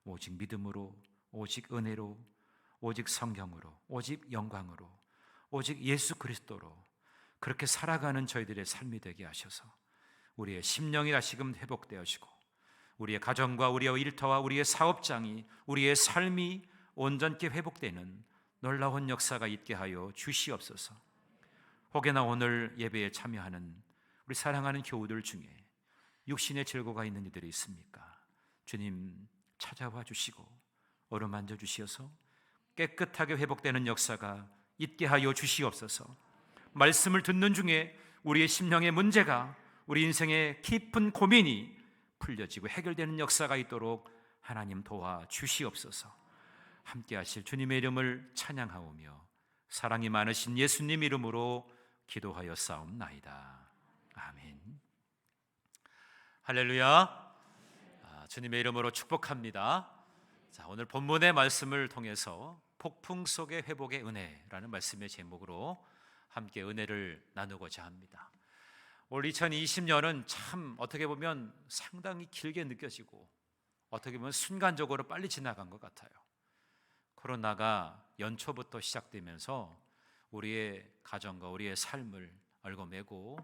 오직 믿음으로, 오직 은혜로, 오직 성경으로, 오직 영광으로, 오직 예수 그리스도로 그렇게 살아가는 저희들의 삶이 되게 하셔서 우리의 심령이 다시금 회복되어지고 우리의 가정과 우리의 일터와 우리의 사업장이, 우리의 삶이 온전히 회복되는 놀라운 역사가 있게 하여 주시옵소서. 혹여나 오늘 예배에 참여하는 우리 사랑하는 교우들 중에 육신의 질고가 있는 이들이 있습니까? 주님 찾아와 주시고 어루만져 주시어서 깨끗하게 회복되는 역사가 있게 하여 주시옵소서. 말씀을 듣는 중에 우리의 심령의 문제가, 우리 인생의 깊은 고민이 풀려지고 해결되는 역사가 있도록 하나님 도와 주시옵소서. 함께 하실 주님의 이름을 찬양하오며 사랑이 많으신 예수님 이름으로 기도하여 싸움나이다. 아멘. 할렐루야. 주님의 이름으로 축복합니다. 자, 오늘 본문의 말씀을 통해서 폭풍 속의 회복의 은혜라는 말씀의 제목으로 함께 은혜를 나누고자 합니다. 올 2020년은 참 어떻게 보면 상당히 길게 느껴지고 어떻게 보면 순간적으로 빨리 지나간 것 같아요. 코로나가 연초부터 시작되면서 우리의 가정과 우리의 삶을 얽어매고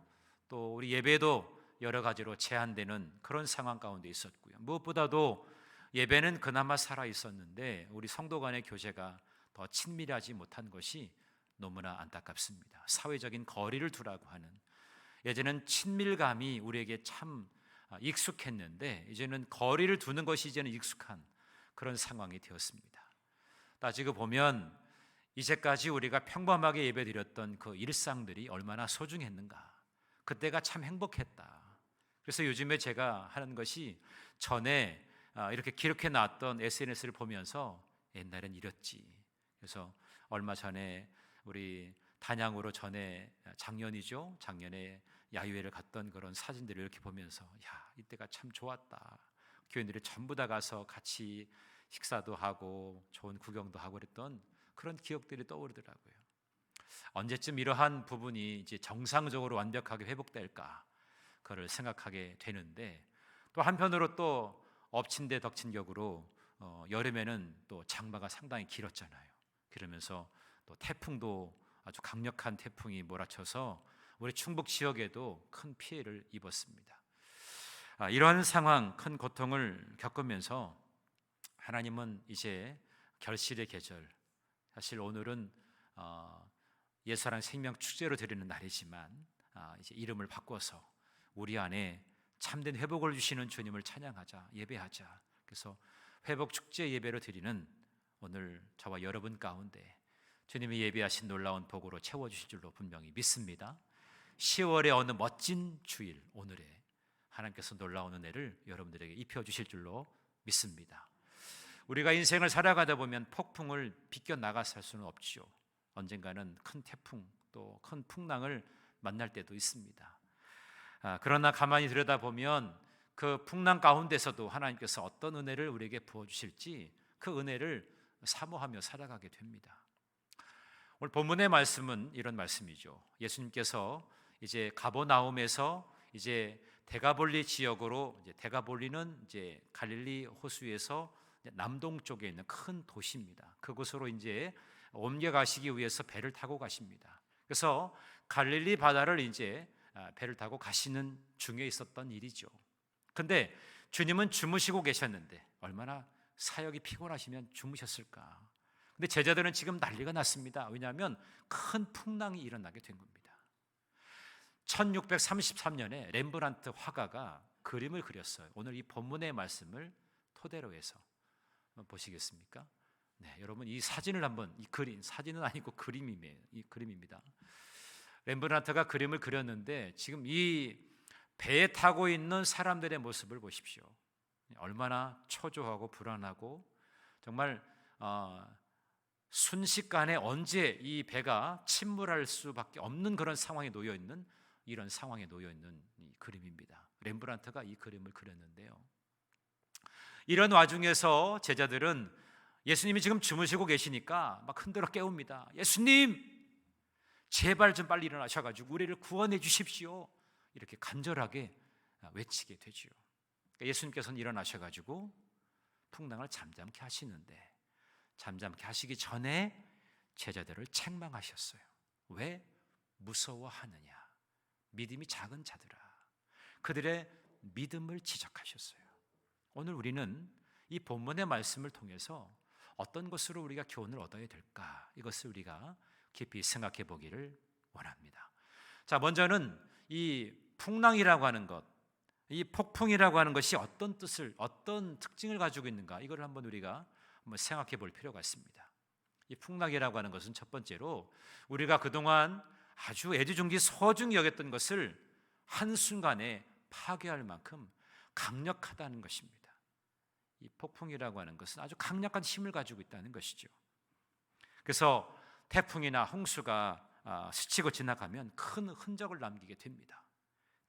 또 우리 예배도 여러 가지로 제한되는 그런 상황 가운데 있었고요. 무엇보다도 예배는 그나마 살아 있었는데 우리 성도 간의 교제가 더 친밀하지 못한 것이 너무나 안타깝습니다. 사회적인 거리를 두라고 하는, 예전엔 친밀감이 우리에게 참 익숙했는데 이제는 거리를 두는 것이 이제는 익숙한 그런 상황이 되었습니다. 따지고 보면 이제까지 우리가 평범하게 예배드렸던 그 일상들이 얼마나 소중했는가, 그때가 참 행복했다. 그래서 요즘에 제가 하는 것이 전에 이렇게 기록해 놨던 SNS를 보면서 옛날엔 이랬지. 그래서 얼마 전에 우리 단양으로 전에 작년에 야유회를 갔던 그런 사진들을 이렇게 보면서 야, 이때가 참 좋았다. 교인들이 전부 다 가서 같이 식사도 하고 좋은 구경도 하고 그랬던 그런 기억들이 떠오르더라고요. 언제쯤 이러한 부분이 이제 정상적으로 완벽하게 회복될까 그걸 생각하게 되는데, 또 한편으로 또 엎친 데 덮친 격으로 여름에는 또 장마가 상당히 길었잖아요. 그러면서 또 태풍도 아주 강력한 태풍이 몰아쳐서 우리 충북 지역에도 큰 피해를 입었습니다. 이러한 상황, 큰 고통을 겪으면서 하나님은 이제 결실의 계절, 사실 오늘은 예수랑 생명 축제로 드리는 날이지만 이제 이름을 바꿔서 우리 안에 참된 회복을 주시는 주님을 찬양하자, 예배하자. 그래서 회복 축제 예배로 드리는 오늘 저와 여러분 가운데 주님이 예비하신 놀라운 복으로 채워주실 줄로 분명히 믿습니다. 10월의 어느 멋진 주일 오늘에 하나님께서 놀라운 은혜를 여러분들에게 입혀주실 줄로 믿습니다. 우리가 인생을 살아가다 보면 폭풍을 비껴나가 살 수는 없죠. 언젠가는 큰 태풍 또 큰 풍랑을 만날 때도 있습니다. 그러나 가만히 들여다보면 그 풍랑 가운데서도 하나님께서 어떤 은혜를 우리에게 부어주실지 그 은혜를 사모하며 살아가게 됩니다. 오늘 본문의 말씀은 이런 말씀이죠. 예수님께서 이제 가버나움에서 이제 데가볼리 지역으로, 이제 데가볼리는 이제 갈릴리 호수에서 남동쪽에 있는 큰 도시입니다. 그곳으로 이제 옮겨가시기 위해서 배를 타고 가십니다. 그래서 갈릴리 바다를 이제 배를 타고 가시는 중에 있었던 일이죠. 근데 주님은 주무시고 계셨는데 얼마나 사역이 피곤하시면 주무셨을까. 근데 제자들은 지금 난리가 났습니다. 왜냐하면 큰 풍랑이 일어나게 된 겁니다. 1633년에 렘브란트 화가가 그림을 그렸어요. 오늘 이 본문의 말씀을 토대로 해서 한번 보시겠습니까? 네, 여러분 이 사진을 한번, 이 그림, 사진은 아니고 그림입니다. 렘브란트가 그림을 그렸는데 지금 이 배에 타고 있는 사람들의 모습을 보십시오. 얼마나 초조하고 불안하고 정말 순식간에 언제 이 배가 침몰할 수밖에 없는 그런 상황에 놓여 있는, 이런 상황에 놓여 있는 이 그림입니다. 렘브란트가 이 그림을 그렸는데요. 이런 와중에서 제자들은 예수님이 지금 주무시고 계시니까 막 흔들어 깨웁니다. 예수님, 제발 좀 빨리 일어나셔가지고 우리를 구원해 주십시오. 이렇게 간절하게 외치게 되죠. 예수님께서는 일어나셔가지고 풍랑을 잠잠케 하시는데 잠잠케 하시기 전에 제자들을 책망하셨어요. 왜 무서워하느냐? 믿음이 작은 자들아. 그들의 믿음을 지적하셨어요. 오늘 우리는 이 본문의 말씀을 통해서 어떤 것으로 우리가 교훈을 얻어야 될까? 이것을 우리가 깊이 생각해 보기를 원합니다. 자, 먼저는 이 풍랑이라고 하는 것, 이 폭풍이라고 하는 것이 어떤 뜻을, 어떤 특징을 가지고 있는가? 이걸 한번 우리가 한번 생각해 볼 필요가 있습니다. 이 풍랑이라고 하는 것은 첫 번째로 우리가 그동안 아주 애지중지 소중히 여겼던 것을 한순간에 파괴할 만큼 강력하다는 것입니다. 이 폭풍이라고 하는 것은 아주 강력한 힘을 가지고 있다는 것이죠. 그래서 태풍이나 홍수가 스치고 지나가면 큰 흔적을 남기게 됩니다.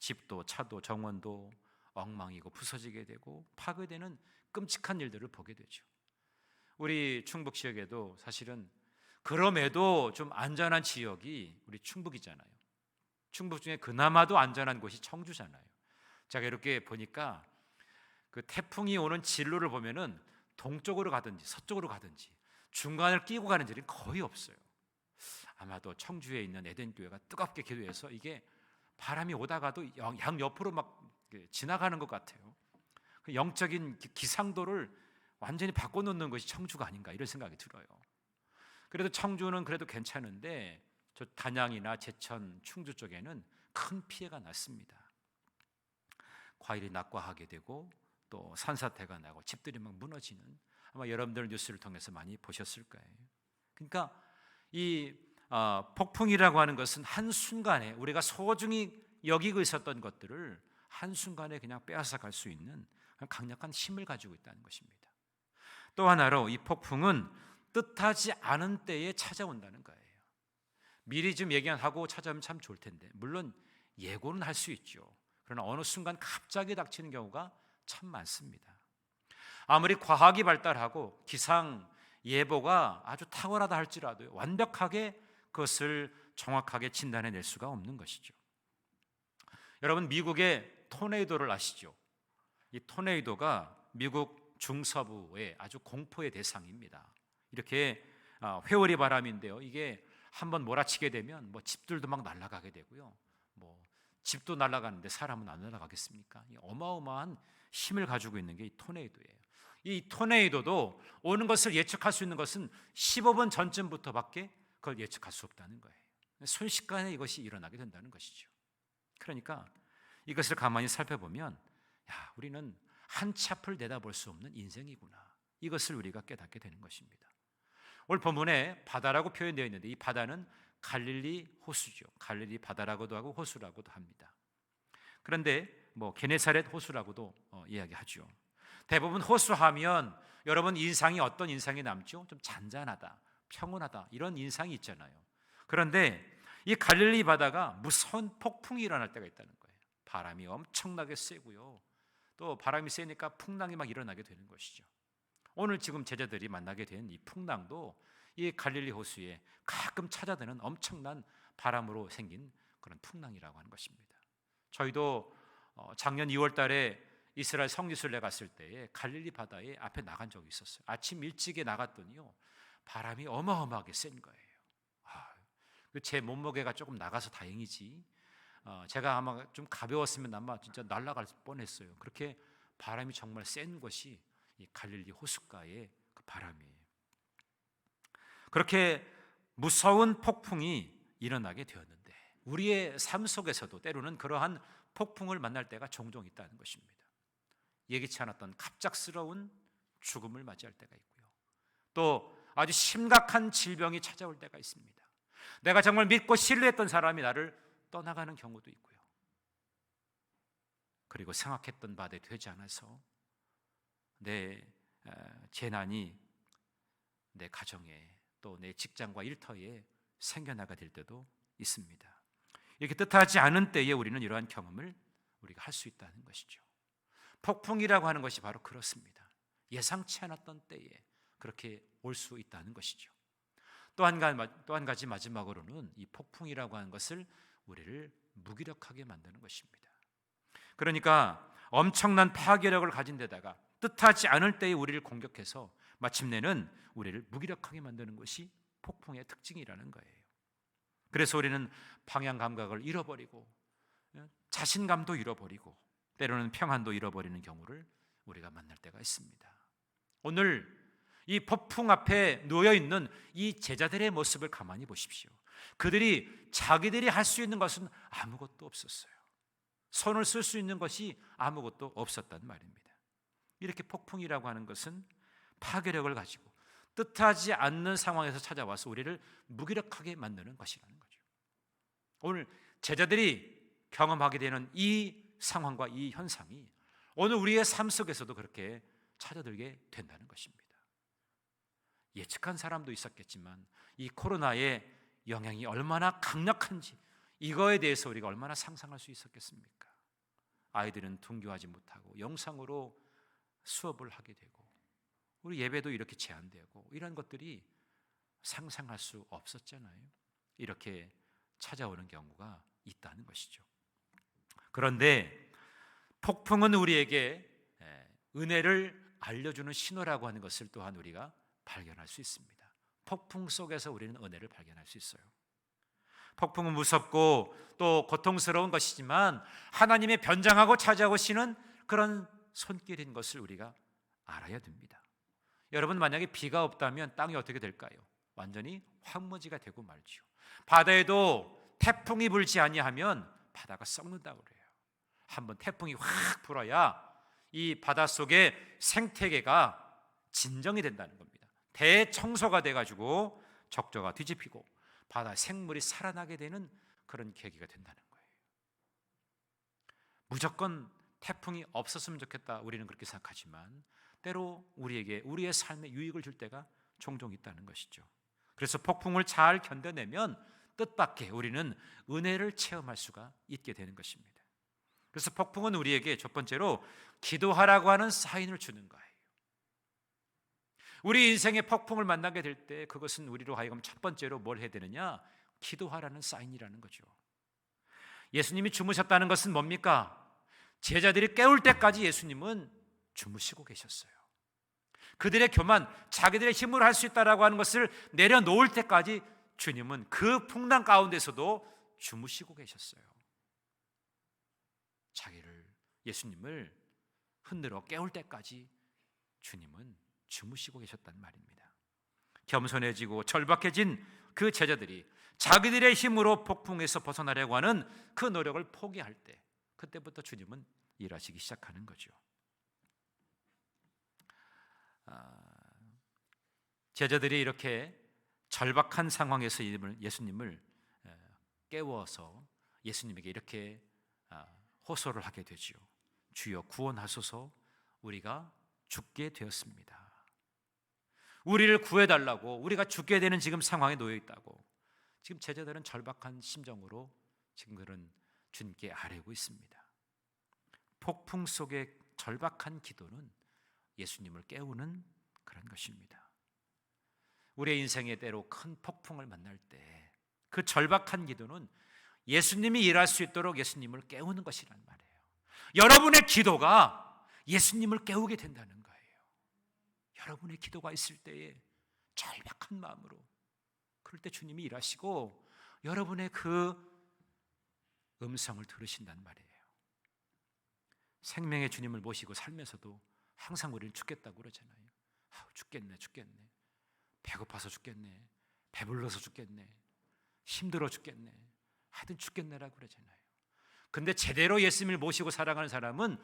집도 차도 정원도 엉망이고 부서지게 되고 파괴되는 끔찍한 일들을 보게 되죠. 우리 충북 지역에도 사실은 그럼에도 좀 안전한 지역이 우리 충북이잖아요. 충북 중에 그나마도 안전한 곳이 청주잖아요. 제가 이렇게 보니까 그 태풍이 오는 진로를 보면은 동쪽으로 가든지 서쪽으로 가든지 중간을 끼고 가는 일이 거의 없어요. 아마도 청주에 있는 에덴교회가 뜨겁게 기도해서 이게 바람이 오다가도 양옆으로 막 지나가는 것 같아요. 그 영적인 기상도를 완전히 바꿔놓는 것이 청주가 아닌가 이런 생각이 들어요. 그래도 청주는 그래도 괜찮은데 저 단양이나 제천, 충주 쪽에는 큰 피해가 났습니다. 과일이 낙과하게 되고 또 산사태가 나고 집들이 막 무너지는, 아마 여러분들 뉴스를 통해서 많이 보셨을 거예요. 그러니까 이 폭풍이라고 하는 것은 한순간에 우리가 소중히 여기고 있었던 것들을 한순간에 그냥 빼앗아 갈 수 있는 강력한 힘을 가지고 있다는 것입니다. 또 하나로 이 폭풍은 뜻하지 않은 때에 찾아온다는 거예요. 미리 좀 얘기하고 찾아오면 참 좋을 텐데, 물론 예고는 할 수 있죠. 그러나 어느 순간 갑자기 닥치는 경우가 참 많습니다. 아무리 과학이 발달하고 기상 예보가 아주 탁월하다 할지라도 완벽하게 그것을 정확하게 진단해낼 수가 없는 것이죠. 여러분, 미국의 토네이도를 아시죠? 이 토네이도가 미국 중서부의 아주 공포의 대상입니다. 이렇게 회오리 바람인데요, 이게 한번 몰아치게 되면 뭐 집들도 막 날아가게 되고요, 뭐 집도 날아가는데 사람은 안 날아가겠습니까? 어마어마한 힘을 가지고 있는 게 이 토네이도예요. 이 토네이도도 오는 것을 예측할 수 있는 것은 15분 전쯤부터밖에 그걸 예측할 수 없다는 거예요. 순식간에 이것이 일어나게 된다는 것이죠. 그러니까 이것을 가만히 살펴보면, 야, 우리는 한치 앞을 내다볼 수 없는 인생이구나, 이것을 우리가 깨닫게 되는 것입니다. 오늘 본문에 바다라고 표현되어 있는데 이 바다는 갈릴리 호수죠. 갈릴리 바다라고도 하고 호수라고도 합니다. 그런데 뭐 게네사렛 호수라고도 이야기하죠. 대부분 호수하면 여러분 인상이 어떤 인상이 남죠? 좀 잔잔하다, 평온하다, 이런 인상이 있잖아요. 그런데 이 갈릴리 바다가 무서운 폭풍이 일어날 때가 있다는 거예요. 바람이 엄청나게 세고요, 또 바람이 세니까 풍랑이 막 일어나게 되는 것이죠. 오늘 지금 제자들이 만나게 된 이 풍랑도 이 갈릴리 호수에 가끔 찾아드는 엄청난 바람으로 생긴 그런 풍랑이라고 하는 것입니다. 저희도 작년 2월 달에 이스라엘 성지순례 갔을 때에 갈릴리 바다에 앞에 나간 적이 있었어요. 아침 일찍에 나갔더니요, 바람이 어마어마하게 센 거예요. 제 몸무게가 조금 나가서 다행이지, 제가 아마 좀 가벼웠으면 아마 진짜 날아갈 뻔했어요. 그렇게 바람이 정말 센 것이 이 갈릴리 호숫가의 그 바람이에요. 그렇게 무서운 폭풍이 일어나게 되었는데 우리의 삶 속에서도 때로는 그러한 폭풍을 만날 때가 종종 있다는 것입니다. 예기치 않았던 갑작스러운 죽음을 맞이할 때가 있고요, 또 아주 심각한 질병이 찾아올 때가 있습니다. 내가 정말 믿고 신뢰했던 사람이 나를 떠나가는 경우도 있고요, 그리고 생각했던 바대로 되지 않아서 내 재난이 내 가정에 또 내 직장과 일터에 생겨나게 될 때도 있습니다. 이렇게 뜻하지 않은 때에 우리는 이러한 경험을 우리가 할 수 있다는 것이죠. 폭풍이라고 하는 것이 바로 그렇습니다. 예상치 않았던 때에 그렇게 올 수 있다는 것이죠. 또 한 가지 마지막으로는 이 폭풍이라고 하는 것을 우리를 무기력하게 만드는 것입니다. 그러니까 엄청난 파괴력을 가진 데다가 뜻하지 않을 때에 우리를 공격해서 마침내는 우리를 무기력하게 만드는 것이 폭풍의 특징이라는 거예요. 그래서 우리는 방향 감각을 잃어버리고 자신감도 잃어버리고 때로는 평안도 잃어버리는 경우를 우리가 만날 때가 있습니다. 오늘 이 폭풍 앞에 놓여 있는 이 제자들의 모습을 가만히 보십시오. 그들이 자기들이 할 수 있는 것은 아무것도 없었어요. 손을 쓸 수 있는 것이 아무것도 없었단 말입니다. 이렇게 폭풍이라고 하는 것은 파괴력을 가지고 뜻하지 않는 상황에서 찾아와서 우리를 무기력하게 만드는 것이라는 거죠. 오늘 제자들이 경험하게 되는 이 상황과 이 현상이 오늘 우리의 삶 속에서도 그렇게 찾아들게 된다는 것입니다. 예측한 사람도 있었겠지만 이 코로나의 영향이 얼마나 강력한지 이거에 대해서 우리가 얼마나 상상할 수 있었겠습니까? 아이들은 등교하지 못하고 영상으로 수업을 하게 되고 우리 예배도 이렇게 제한되고 이런 것들이 상상할 수 없었잖아요. 이렇게 찾아오는 경우가 있다는 것이죠. 그런데 폭풍은 우리에게 은혜를 알려주는 신호라고 하는 것을 또한 우리가 발견할 수 있습니다. 폭풍 속에서 우리는 은혜를 발견할 수 있어요. 폭풍은 무섭고 또 고통스러운 것이지만 하나님의 변장하고 찾아오시는 그런 손길인 것을 우리가 알아야 됩니다. 여러분, 만약에 비가 없다면 땅이 어떻게 될까요? 완전히 황무지가 되고 말지요. 바다에도 태풍이 불지 아니하면 바다가 썩는다고 그래요. 한번 태풍이 확 불어야 이 바닷속의 생태계가 진정이 된다는 겁니다. 대청소가 돼가지고 적조가 뒤집히고 바다 생물이 살아나게 되는 그런 계기가 된다는 거예요. 무조건 태풍이 없었으면 좋겠다 우리는 그렇게 생각하지만 때로 우리에게 우리의 삶에 유익을 줄 때가 종종 있다는 것이죠. 그래서 폭풍을 잘 견뎌내면 뜻밖의 우리는 은혜를 체험할 수가 있게 되는 것입니다. 그래서 폭풍은 우리에게 첫 번째로 기도하라고 하는 사인을 주는 거예요. 우리 인생의 폭풍을 만나게 될 때 그것은 우리로 하여금 첫 번째로 뭘 해야 되느냐? 기도하라는 사인이라는 거죠. 예수님이 주무셨다는 것은 뭡니까? 제자들이 깨울 때까지 예수님은 주무시고 계셨어요. 그들의 교만, 자기들의 힘으로 할 수 있다라고 하는 것을 내려놓을 때까지 주님은 그 풍랑 가운데서도 주무시고 계셨어요. 예수님을 흔들어 깨울 때까지 주님은 주무시고 계셨단 말입니다. 겸손해지고 절박해진 그 제자들이 자기들의 힘으로 폭풍에서 벗어나려고 하는 그 노력을 포기할 때 그때부터 주님은 일하시기 시작하는 거죠. 제자들이 이렇게 절박한 상황에서 예수님을 깨워서 예수님에게 이렇게 호소를 하게 되지요. 주여 구원하소서, 우리가 죽게 되었습니다. 우리를 구해달라고, 우리가 죽게 되는 지금 상황에 놓여 있다고. 지금 제자들은 절박한 심정으로 지금 그런 주님께 아뢰고 있습니다. 폭풍 속의 절박한 기도는 예수님을 깨우는 그런 것입니다. 우리의 인생에 때로 큰 폭풍을 만날 때 그 절박한 기도는 예수님이 일할 수 있도록 예수님을 깨우는 것이란 말이에요. 여러분의 기도가 예수님을 깨우게 된다는 거예요. 여러분의 기도가 있을 때에 절박한 마음으로, 그럴 때 주님이 일하시고 여러분의 그 음성을 들으신단 말이에요. 생명의 주님을 모시고 살면서도 항상 우리는 죽겠다고 그러잖아요. 죽겠네. 배고파서 죽겠네. 배불러서 죽겠네. 힘들어 죽겠네. 하여튼 죽겠네라고 그러잖아요. 근데 제대로 예수님을 모시고 살아가는 사람은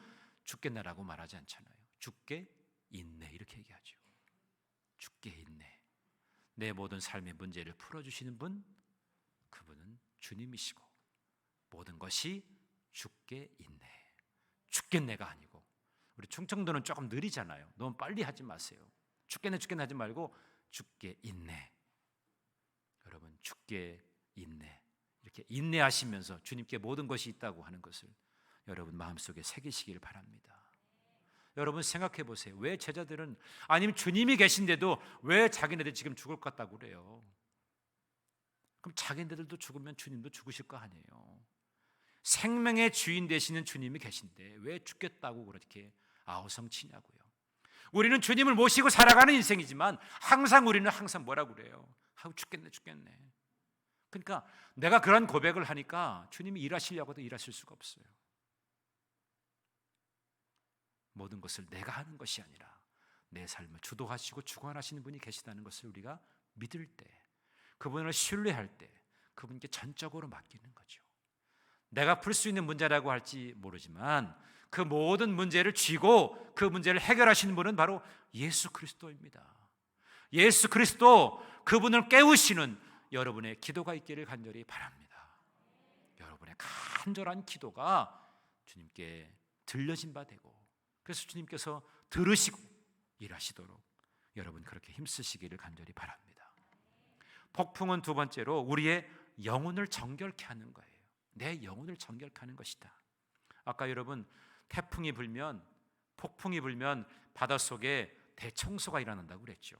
죽겠네라고 말하지 않잖아요. 죽게 있네 이렇게 얘기하죠. 죽게 있네. 내 모든 삶의 문제를 풀어주시는 분, 그분은 주님이시고 모든 것이 죽게 있네. 죽겠네가 아니고, 우리 충청도는 조금 느리잖아요. 너무 빨리 하지 마세요. 죽겠네 하지 말고 죽게 있네. 여러분, 죽게 있네, 이렇게 인내하시면서 주님께 모든 것이 있다고 하는 것을 여러분 마음속에 새기시길 바랍니다. 여러분 생각해 보세요. 왜 제자들은, 아니면 주님이 계신데도 왜 자기네들 지금 죽을 것 같다고 그래요? 그럼 자기네들도 죽으면 주님도 죽으실 거 아니에요. 생명의 주인 되시는 주님이 계신데 왜 죽겠다고 그렇게 아우성치냐고요. 우리는 주님을 모시고 살아가는 인생이지만 우리는 항상 뭐라고 그래요? 아우, 죽겠네. 그러니까 내가 그런 고백을 하니까 주님이 일하시려고도 일하실 수가 없어요. 모든 것을 내가 하는 것이 아니라 내 삶을 주도하시고 주관하시는 분이 계시다는 것을 우리가 믿을 때, 그분을 신뢰할 때 그분께 전적으로 맡기는 거죠. 내가 풀 수 있는 문제라고 할지 모르지만 그 모든 문제를 쥐고 그 문제를 해결하시는 분은 바로 예수 그리스도입니다. 예수 그리스도, 그분을 깨우시는 여러분의 기도가 있기를 간절히 바랍니다. 여러분의 간절한 기도가 주님께 들려진 바 되고, 그래서 주님께서 들으시고 일하시도록 여러분 그렇게 힘쓰시기를 간절히 바랍니다. 폭풍은 두 번째로 우리의 영혼을 정결케 하는 거예요. 내 영혼을 정결케 하는 것이다. 아까 여러분 태풍이 불면, 폭풍이 불면 바닷속에 대청소가 일어난다고 그랬죠.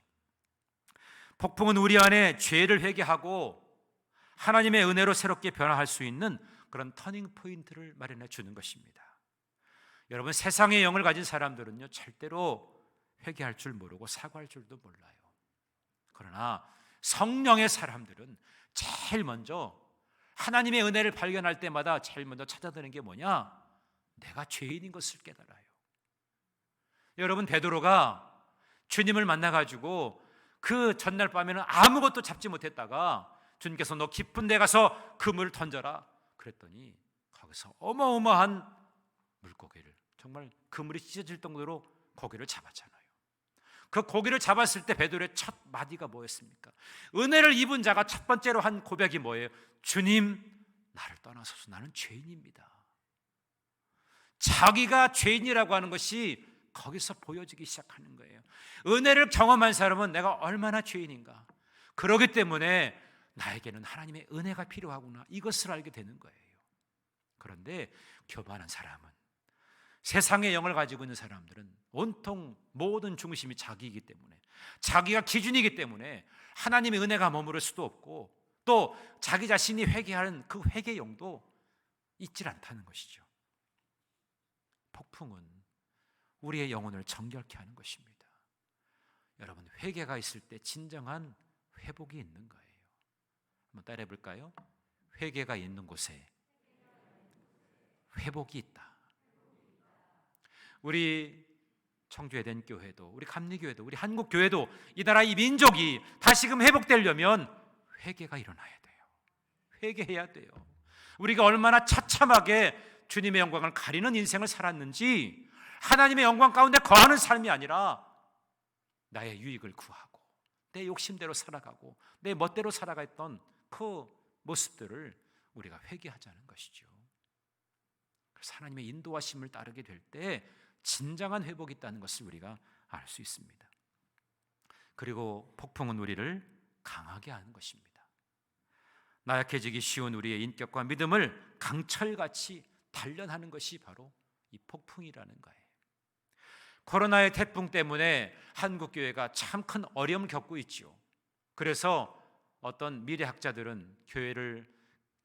폭풍은 우리 안에 죄를 회개하고 하나님의 은혜로 새롭게 변화할 수 있는 그런 터닝 포인트를 마련해 주는 것입니다. 여러분, 세상의 영을 가진 사람들은요 절대로 회개할 줄 모르고 사과할 줄도 몰라요. 그러나 성령의 사람들은 제일 먼저 하나님의 은혜를 발견할 때마다 제일 먼저 찾아드는 게 뭐냐? 내가 죄인인 것을 깨달아요. 여러분, 베드로가 주님을 만나가지고 그 전날 밤에는 아무것도 잡지 못했다가 주님께서 너 깊은 데 가서 그물을 던져라 그랬더니 거기서 어마어마한 물고기를, 정말 그물이 찢어질 정도로 고기를 잡았잖아요. 그 고기를 잡았을 때 베드로의 첫 마디가 뭐였습니까? 은혜를 입은 자가 첫 번째로 한 고백이 뭐예요? 주님, 나를 떠나소서, 나는 죄인입니다. 자기가 죄인이라고 하는 것이 거기서 보여지기 시작하는 거예요. 은혜를 경험한 사람은 내가 얼마나 죄인인가, 그렇기 때문에 나에게는 하나님의 은혜가 필요하구나, 이것을 알게 되는 거예요. 그런데 교만한 사람은, 세상의 영을 가지고 있는 사람들은 온통 모든 중심이 자기이기 때문에, 자기가 기준이기 때문에 하나님의 은혜가 머무를 수도 없고, 또 자기 자신이 회개하는 그 회개용도 있질 않다는 것이죠. 폭풍은 우리의 영혼을 정결케 하는 것입니다. 여러분, 회개가 있을 때 진정한 회복이 있는 거예요. 한번 따라해 볼까요? 회개가 있는 곳에 회복이 있다. 우리 청주에덴교회도, 우리 감리교회도, 우리 한국교회도, 이 나라 이 민족이 다시금 회복되려면 회개가 일어나야 돼요. 회개해야 돼요. 우리가 얼마나 처참하게 주님의 영광을 가리는 인생을 살았는지, 하나님의 영광 가운데 거하는 삶이 아니라 나의 유익을 구하고 내 욕심대로 살아가고 내 멋대로 살아갔던 그 모습들을 우리가 회개하자는 것이죠. 그래서 하나님의 인도하심을 따르게 될 때 진정한 회복이 있다는 것을 우리가 알 수 있습니다. 그리고 폭풍은 우리를 강하게 하는 것입니다. 나약해지기 쉬운 우리의 인격과 믿음을 강철같이 단련하는 것이 바로 이 폭풍이라는 거예요. 코로나의 태풍 때문에 한국교회가 참 큰 어려움을 겪고 있죠. 그래서 어떤 미래학자들은, 교회를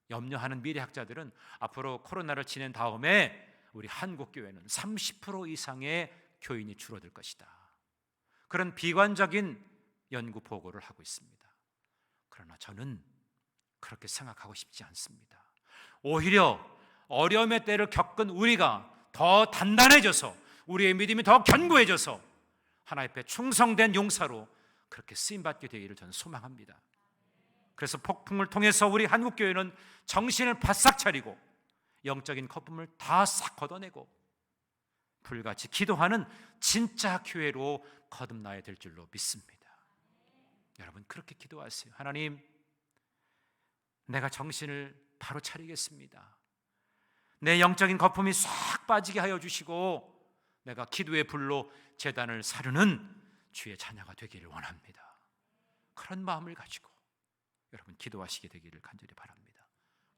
염려하는 미래학자들은 앞으로 코로나를 지낸 다음에 우리 한국교회는 30% 이상의 교인이 줄어들 것이다, 그런 비관적인 연구 보고를 하고 있습니다. 그러나 저는 그렇게 생각하고 싶지 않습니다. 오히려 어려움의 때를 겪은 우리가 더 단단해져서, 우리의 믿음이 더 견고해져서 하나님 앞에 충성된 용사로 그렇게 쓰임받게 되기를 저는 소망합니다. 그래서 폭풍을 통해서 우리 한국교회는 정신을 바싹 차리고 영적인 거품을 다 싹 걷어내고 불같이 기도하는 진짜 교회로 거듭나야 될 줄로 믿습니다. 여러분, 그렇게 기도하세요. 하나님, 내가 정신을 바로 차리겠습니다. 내 영적인 거품이 싹 빠지게 하여 주시고 내가 기도의 불로 제단을 사르는 주의 자녀가 되기를 원합니다. 그런 마음을 가지고 여러분 기도하시게 되기를 간절히 바랍니다.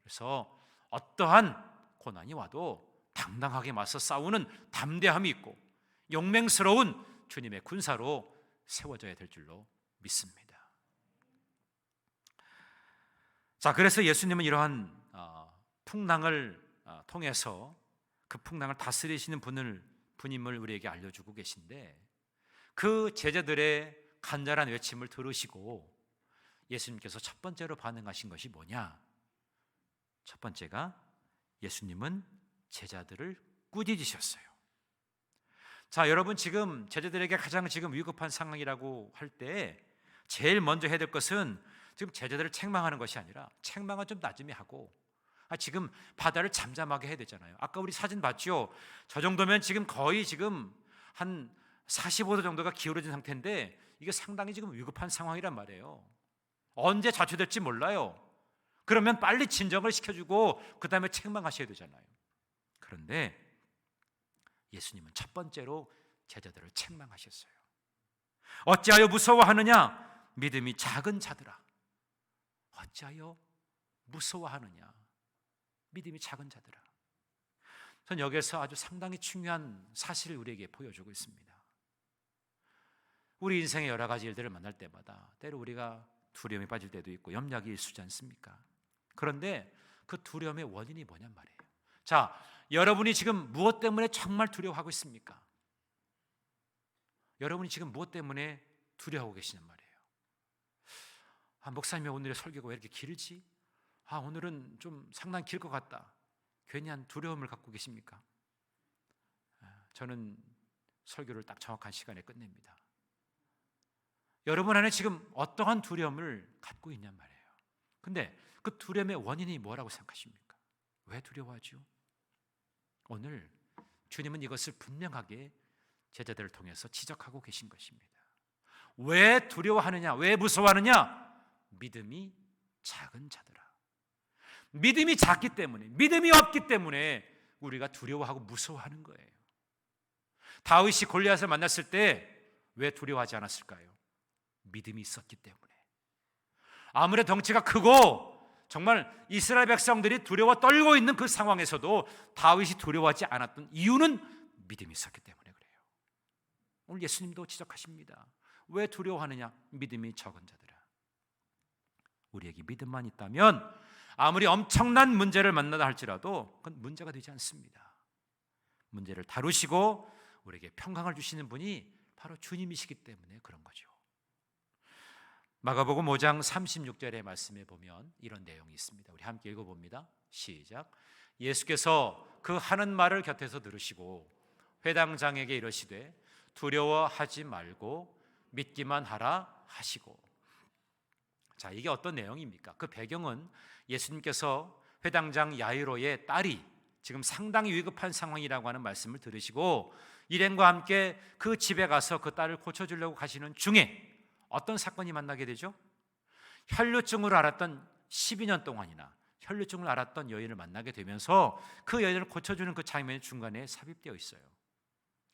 그래서 어떠한 고난이 와도 당당하게 맞서 싸우는 담대함이 있고 용맹스러운 주님의 군사로 세워져야 될 줄로 믿습니다. 자, 그래서 예수님은 이러한 풍랑을 통해서 그 풍랑을 다스리시는 분임을 우리에게 알려주고 계신데, 그 제자들의 간절한 외침을 들으시고 예수님께서 첫 번째로 반응하신 것이 뭐냐? 첫 번째가 예수님은 제자들을 꾸짖으셨어요. 자, 여러분, 지금 제자들에게 가장 지금 위급한 상황이라고 할 때 제일 먼저 해야 될 것은 지금 제자들을 책망하는 것이 아니라, 책망은 좀 나중에 하고, 지금 바다를 잠잠하게 해야 되잖아요. 아까 우리 사진 봤죠? 저 정도면 지금 거의 지금 한 45도 정도가 기울어진 상태인데 이게 상당히 지금 위급한 상황이란 말이에요. 언제 자초될지 몰라요. 그러면 빨리 진정을 시켜주고 그 다음에 책망하셔야 되잖아요. 그런데 예수님은 첫 번째로 제자들을 책망하셨어요. 어찌하여 무서워하느냐? 믿음이 작은 자들아. 어찌하여 무서워하느냐? 믿음이 작은 자들아. 전 여기서 아주 상당히 중요한 사실을 우리에게 보여주고 있습니다. 우리 인생의 여러 가지 일들을 만날 때마다 때로 우리가 두려움에 빠질 때도 있고 염려가 일수지 않습니까? 그런데 그 두려움의 원인이 뭐냔 말이에요. 자, 여러분이 지금 무엇 때문에 정말 두려워하고 있습니까? 여러분이 지금 무엇 때문에 두려워하고 계시냔 말이에요. 목사님이 오늘의 설교가 왜 이렇게 길지? 오늘은 좀 상당히 길 것 같다. 괜히 한 두려움을 갖고 계십니까? 저는 설교를 딱 정확한 시간에 끝냅니다. 여러분 안에 지금 어떠한 두려움을 갖고 있냔 말이에요. 근데 그 두려움의 원인이 뭐라고 생각하십니까? 왜 두려워하죠? 오늘 주님은 이것을 분명하게 제자들을 통해서 지적하고 계신 것입니다. 왜 두려워하느냐? 왜 무서워하느냐? 믿음이 작은 자들아. 믿음이 작기 때문에, 믿음이 없기 때문에 우리가 두려워하고 무서워하는 거예요. 다윗이 골리앗을 만났을 때 왜 두려워하지 않았을까요? 믿음이 있었기 때문에. 아무리 덩치가 크고 정말 이스라엘 백성들이 두려워 떨고 있는 그 상황에서도 다윗이 두려워하지 않았던 이유는 믿음이 있었기 때문에 그래요. 오늘 예수님도 지적하십니다. 왜 두려워하느냐? 믿음이 적은 자들아. 우리에게 믿음만 있다면 아무리 엄청난 문제를 만나다 할지라도 그건 문제가 되지 않습니다. 문제를 다루시고 우리에게 평강을 주시는 분이 바로 주님이시기 때문에 그런 거죠. 마가복음 5장 36절의 말씀에 보면 이런 내용이 있습니다. 우리 함께 읽어봅니다. 시작. 예수께서 그 하는 말을 곁에서 들으시고 회당장에게 이르시되 두려워하지 말고 믿기만 하라 하시고. 자, 이게 어떤 내용입니까? 그 배경은 예수님께서 회당장 야이로의 딸이 지금 상당히 위급한 상황이라고 하는 말씀을 들으시고 일행과 함께 그 집에 가서 그 딸을 고쳐주려고 가시는 중에 어떤 사건이 만나게 되죠? 혈류증으로 앓았던 12년 동안이나 혈류증을 앓았던 여인을 만나게 되면서 그 여인을 고쳐주는 그 장면이 중간에 삽입되어 있어요.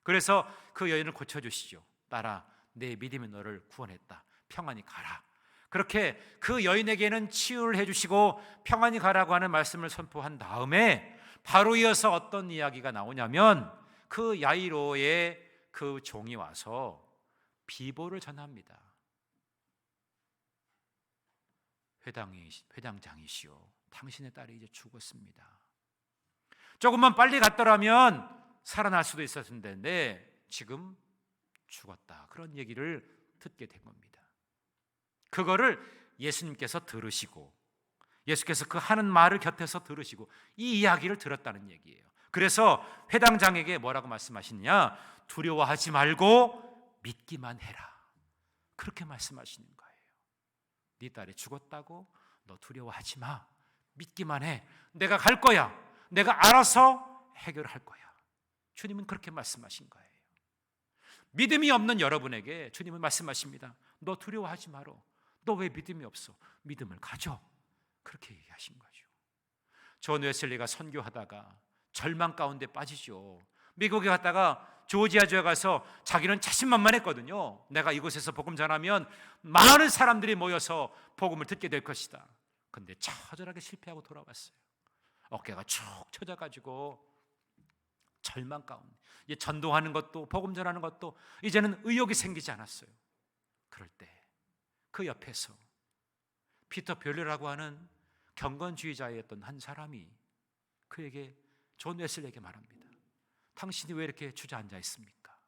그래서 그 여인을 고쳐주시죠. 딸아, 내 믿음이 너를 구원했다. 평안히 가라. 그렇게 그 여인에게는 치유를 해주시고 평안히 가라고 하는 말씀을 선포한 다음에 바로 이어서 어떤 이야기가 나오냐면 그 야이로의 그 종이 와서 비보를 전합니다. 회당장이시오, 당신의 딸이 이제 죽었습니다. 조금만 빨리 갔더라면 살아날 수도 있었을 텐데 지금 죽었다. 그런 얘기를 듣게 된 겁니다. 그거를 예수님께서 들으시고 예수께서 그 하는 말을 곁에서 들으시고 이 이야기를 들었다는 얘기예요. 그래서 회당장에게 뭐라고 말씀하시느냐? 두려워하지 말고 믿기만 해라. 그렇게 말씀하시는 거예요. 네 딸이 죽었다고 너 두려워하지 마. 믿기만 해. 내가 갈 거야. 내가 알아서 해결할 거야. 주님은 그렇게 말씀하신 거예요. 믿음이 없는 여러분에게 주님은 말씀하십니다. 너 두려워하지 마라. 너 왜 믿음이 없어? 믿음을 가져. 그렇게 얘기하신 거죠. 존 웨슬리가 선교하다가 절망 가운데 빠지죠. 미국에 갔다가 조지아주에 가서 자기는 자신만만했거든요. 내가 이곳에서 복음 전하면 많은 사람들이 모여서 복음을 듣게 될 것이다. 그런데 처절하게 실패하고 돌아왔어요. 어깨가 축 처져가지고 절망 가운데 이제 전도하는 것도 복음 전하는 것도 이제는 의욕이 생기지 않았어요. 그럴 때 그 옆에서 피터 별레라고 하는 경건주의자였던 한 사람이 그에게 존 웨슬리에게 말합니다. 당신이 왜 이렇게 주저앉아 있습니까?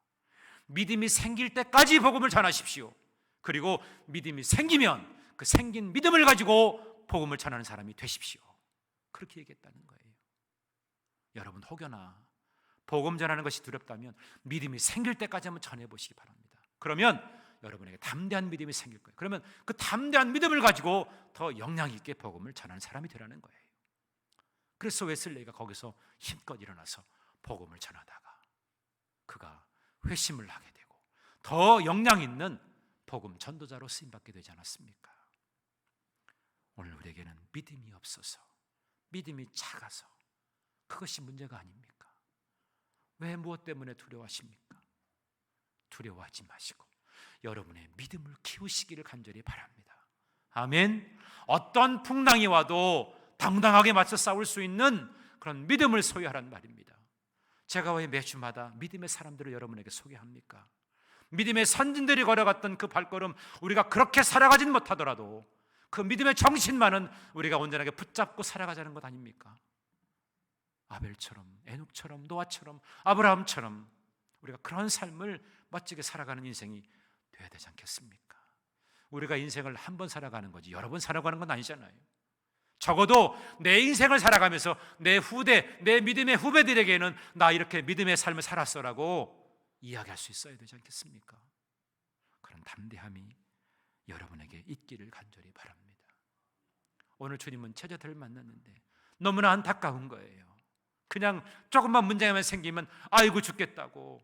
믿음이 생길 때까지 복음을 전하십시오. 그리고 믿음이 생기면 그 생긴 믿음을 가지고 복음을 전하는 사람이 되십시오. 그렇게 얘기했다는 거예요. 여러분, 혹여나 복음 전하는 것이 두렵다면 믿음이 생길 때까지 한번 전해보시기 바랍니다. 그러면 여러분에게 담대한 믿음이 생길 거예요. 그러면 그 담대한 믿음을 가지고 더 영향 있게 복음을 전하는 사람이 되라는 거예요. 그래서 웨슬레이가 거기서 힘껏 일어나서 복음을 전하다가 그가 회심을 하게 되고 더 영향 있는 복음 전도자로 쓰임받게 되지 않았습니까? 오늘 우리에게는 믿음이 없어서, 믿음이 작아서 그것이 문제가 아닙니까? 왜 무엇 때문에 두려워하십니까? 두려워하지 마시고 여러분의 믿음을 키우시기를 간절히 바랍니다. 아멘. 어떤 풍랑이 와도 당당하게 맞서 싸울 수 있는 그런 믿음을 소유하란 말입니다. 제가 왜 매주마다 믿음의 사람들을 여러분에게 소개합니까? 믿음의 선진들이 걸어갔던 그 발걸음, 우리가 그렇게 살아가진 못하더라도 그 믿음의 정신만은 우리가 온전하게 붙잡고 살아가자는 것 아닙니까? 아벨처럼, 에녹처럼, 노아처럼, 아브라함처럼 우리가 그런 삶을 멋지게 살아가는 인생이 돼야 되지 않겠습니까? 우리가 인생을 한 번 살아가는 거지 여러 번 살아가는 건 아니잖아요. 적어도 내 인생을 살아가면서 내 후대, 내 믿음의 후배들에게는 나 이렇게 믿음의 삶을 살았어라고 이야기할 수 있어야 되지 않겠습니까? 그런 담대함이 여러분에게 있기를 간절히 바랍니다. 오늘 주님은 제자들을 만났는데 너무나 안타까운 거예요. 그냥 조금만 문제만 생기면 아이고 죽겠다고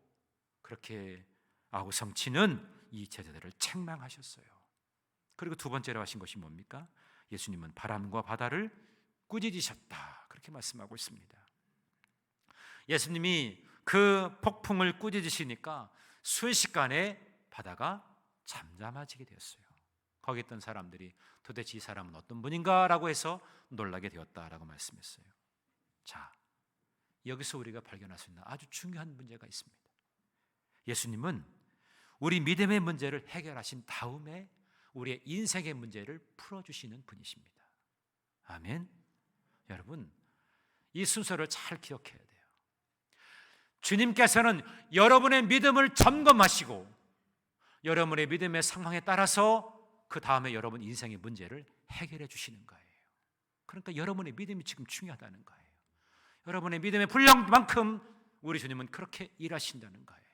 그렇게 아우성치는 이 제자들을 책망하셨어요. 그리고 두 번째로 하신 것이 뭡니까? 예수님은 바람과 바다를 꾸짖으셨다, 그렇게 말씀하고 있습니다. 예수님이 그 폭풍을 꾸짖으시니까 순식간에 바다가 잠잠해지게 되었어요. 거기 있던 사람들이 도대체 이 사람은 어떤 분인가 라고 해서 놀라게 되었다라고 말씀했어요. 자, 여기서 우리가 발견할 수 있는 아주 중요한 문제가 있습니다. 예수님은 우리 믿음의 문제를 해결하신 다음에 우리의 인생의 문제를 풀어주시는 분이십니다. 아멘. 여러분, 이 순서를 잘 기억해야 돼요. 주님께서는 여러분의 믿음을 점검하시고 여러분의 믿음의 상황에 따라서 그 다음에 여러분 인생의 문제를 해결해 주시는 거예요. 그러니까 여러분의 믿음이 지금 중요하다는 거예요. 여러분의 믿음의 분량만큼 우리 주님은 그렇게 일하신다는 거예요.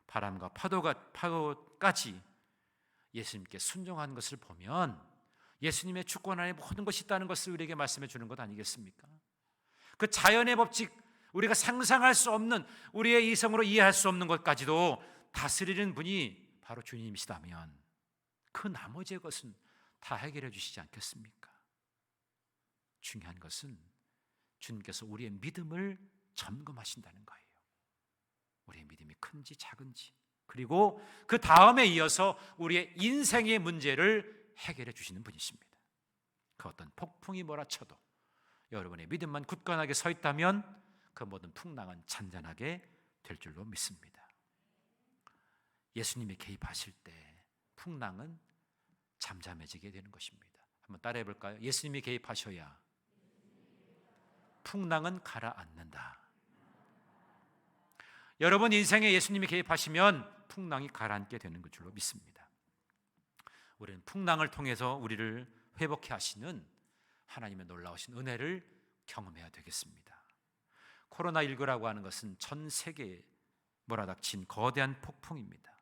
바람과 파도까지 예수님께 순종한 것을 보면 예수님의 주권 안에 모든 것이 있다는 것을 우리에게 말씀해 주는 것 아니겠습니까? 그 자연의 법칙, 우리가 상상할 수 없는, 우리의 이성으로 이해할 수 없는 것까지도 다스리는 분이 바로 주님이시다면 그 나머지의 것은 다 해결해 주시지 않겠습니까? 중요한 것은 주님께서 우리의 믿음을 점검하신다는 거예요. 우리의 믿음이 큰지 작은지, 그리고 그 다음에 이어서 우리의 인생의 문제를 해결해 주시는 분이십니다. 그 어떤 폭풍이 몰아쳐도 여러분의 믿음만 굳건하게 서 있다면 그 모든 풍랑은 잔잔하게 될 줄로 믿습니다. 예수님이 개입하실 때 풍랑은 잠잠해지게 되는 것입니다. 한번 따라해 볼까요? 예수님이 개입하셔야 풍랑은 가라앉는다. 여러분 인생에 예수님이 개입하시면 풍랑이 가라앉게 되는 줄로 믿습니다. 우리는 풍랑을 통해서 우리를 회복해 하시는 하나님의 놀라우신 은혜를 경험해야 되겠습니다. 코로나19라고 하는 것은 전 세계에 몰아닥친 거대한 폭풍입니다.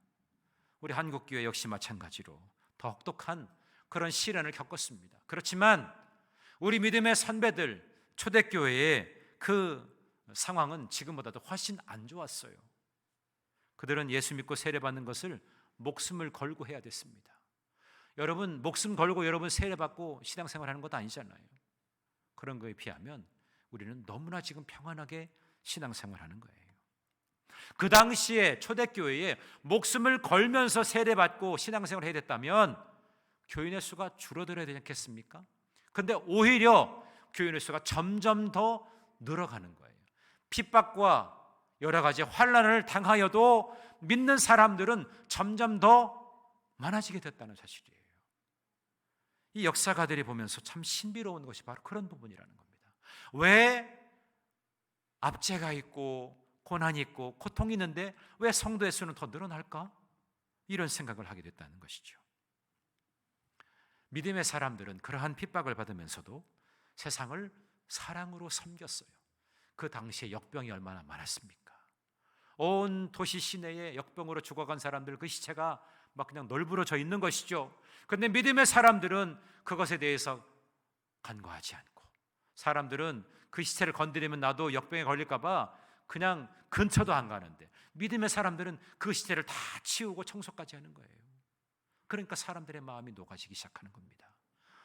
우리 한국교회 역시 마찬가지로 더 혹독한 그런 시련을 겪었습니다. 그렇지만 우리 믿음의 선배들, 초대교회의 그 상황은 지금보다도 훨씬 안 좋았어요. 그들은 예수 믿고 세례받는 것을 목숨을 걸고 해야 됐습니다. 여러분, 목숨 걸고 여러분 세례받고 신앙생활하는 것 아니잖아요. 그런 거에 비하면 우리는 너무나 지금 평안하게 신앙생활하는 거예요. 그 당시에 초대교회에 목숨을 걸면서 세례받고 신앙생활을 해야 됐다면 교인의 수가 줄어들어야 되지 않겠습니까? 그런데 오히려 교인의 수가 점점 더 늘어가는 거예요. 핍박과 여러 가지 환난을 당하여도 믿는 사람들은 점점 더 많아지게 됐다는 사실이에요. 이 역사가들이 보면서 참 신비로운 것이 바로 그런 부분이라는 겁니다. 왜 압제가 있고 고난이 있고 고통이 있는데 왜 성도의 수는 더 늘어날까? 이런 생각을 하게 됐다는 것이죠. 믿음의 사람들은 그러한 핍박을 받으면서도 세상을 사랑으로 섬겼어요. 그 당시에 역병이 얼마나 많았습니까? 온 도시 시내에 역병으로 죽어간 사람들, 그 시체가 막 그냥 널브러져 있는 것이죠. 그런데 믿음의 사람들은 그것에 대해서 간과하지 않고, 사람들은 그 시체를 건드리면 나도 역병에 걸릴까 봐 그냥 근처도 안 가는데, 믿음의 사람들은 그 시체를 다 치우고 청소까지 하는 거예요. 그러니까 사람들의 마음이 녹아지기 시작하는 겁니다.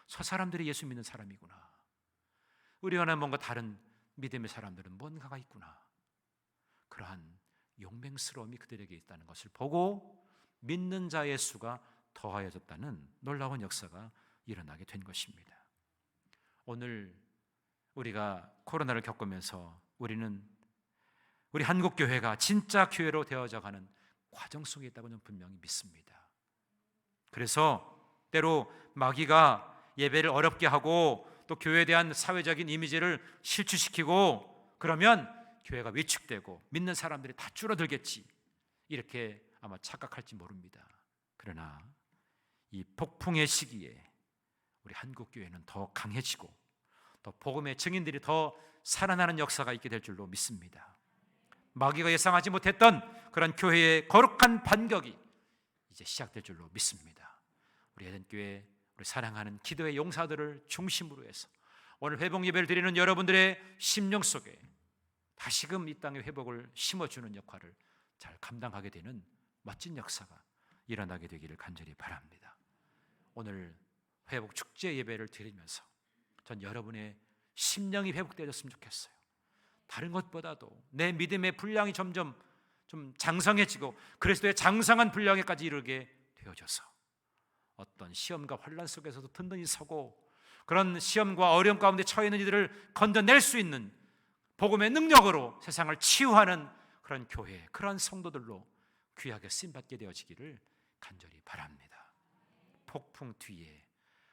저 사람들이 예수 믿는 사람이구나. 우리와는 뭔가 다른 믿음의 사람들은 뭔가가 있구나. 그러한 용맹스러움이 그들에게 있다는 것을 보고 믿는 자의 수가 더하여졌다는 놀라운 역사가 일어나게 된 것입니다. 오늘 우리가 코로나를 겪으면서 우리 한국교회가 진짜 교회로 되어져가는 과정 속에 있다고 저는 분명히 믿습니다. 그래서 때로 마귀가 예배를 어렵게 하고 또 교회에 대한 사회적인 이미지를 실추시키고 그러면 교회가 위축되고 믿는 사람들이 다 줄어들겠지, 이렇게 아마 착각할지 모릅니다. 그러나 이 폭풍의 시기에 우리 한국교회는 더 강해지고 또 복음의 증인들이 더 살아나는 역사가 있게 될 줄로 믿습니다. 마귀가 예상하지 못했던 그런 교회의 거룩한 반격이 이제 시작될 줄로 믿습니다. 우리 에덴교회, 우리 사랑하는 기도의 용사들을 중심으로 해서 오늘 회복 예배를 드리는 여러분들의 심령 속에 다시금 이 땅의 회복을 심어주는 역할을 잘 감당하게 되는 멋진 역사가 일어나게 되기를 간절히 바랍니다. 오늘 회복 축제 예배를 드리면서 전 여러분의 심령이 회복되었으면 좋겠어요. 다른 것보다도 내 믿음의 분량이 점점 좀 장성해지고 그리스도의 장성한 분량에까지 이르게 되어져서 어떤 시험과 환난 속에서도 든든히 서고 그런 시험과 어려움 가운데 처해 있는 이들을 건져낼 수 있는 복음의 능력으로 세상을 치유하는 그런 교회, 그런 성도들로 귀하게 쓰임받게 되어지기를 간절히 바랍니다. 폭풍 뒤에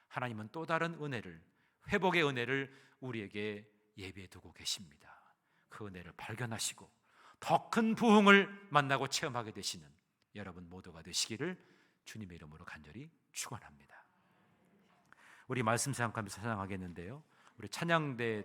하나님은 또 다른 은혜를, 회복의 은혜를 우리에게 예비해 두고 계십니다. 그 은혜를 발견하시고 더 큰 부흥을 만나고 체험하게 되시는 여러분 모두가 되시기를 주님의 이름으로 간절히 축원합니다. 우리 말씀 생각하면서 찬양하겠는데요, 우리 찬양대